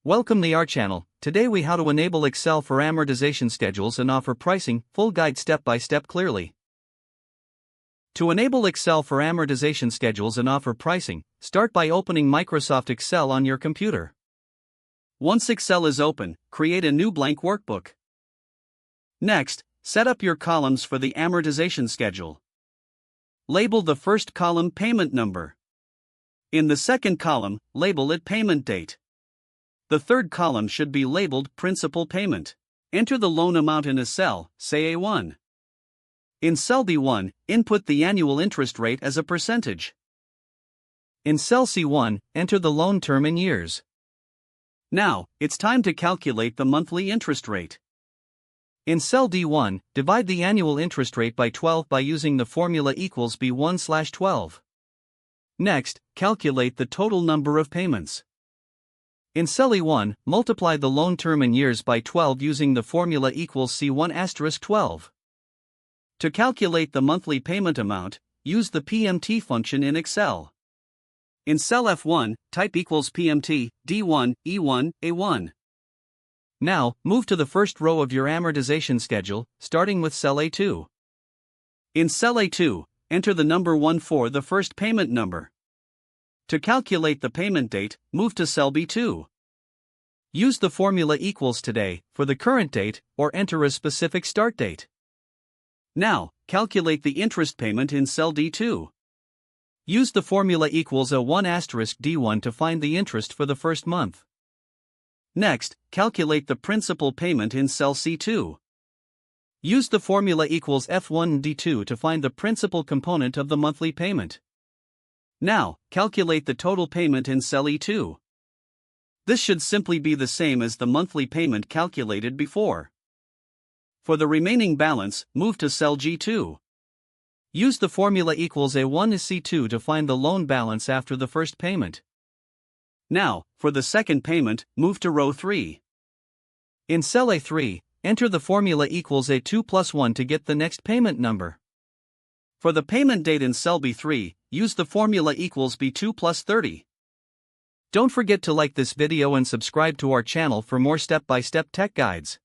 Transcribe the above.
Welcome to our channel. Today we how to enable Excel for amortization schedules and offer pricing, full guide step by step clearly. To enable Excel for amortization schedules and offer pricing, start by opening Microsoft Excel on your computer. Once Excel is open, create a new blank workbook. Next, set up your columns for the amortization schedule. Label the first column payment number. In the second column, label it payment date. The third column should be labeled Principal Payment. Enter the loan amount in a cell, say A1. In cell B1, input the annual interest rate as a percentage. In cell C1, enter the loan term in years. Now, it's time to calculate the monthly interest rate. In cell D1, divide the annual interest rate by 12 by using the formula equals B1/12. Next, calculate the total number of payments. In cell E1, multiply the loan term in years by 12 using the formula equals C1*12. To calculate the monthly payment amount, use the PMT function in Excel. In cell F1, type equals PMT, D1, E1, A1. Now, move to the first row of your amortization schedule, starting with cell A2. In cell A2, enter the number 1 for the first payment number. To calculate the payment date, move to cell B2. Use the formula equals today for the current date or enter a specific start date. Now, calculate the interest payment in cell D2. Use the formula equals A1*D1 to find the interest for the first month. Next, calculate the principal payment in cell C2. Use the formula equals F1D2 to find the principal component of the monthly payment. Now, calculate the total payment in cell E2. This should simply be the same as the monthly payment calculated before. For the remaining balance, move to cell G2. Use the formula equals A1C2 to find the loan balance after the first payment. Now, for the second payment, move to row 3. In cell A3, enter the formula equals A2+1 to get the next payment number. For the payment date in cell B3, use the formula equals B2+30. Don't forget to like this video and subscribe to our channel for more step-by-step tech guides.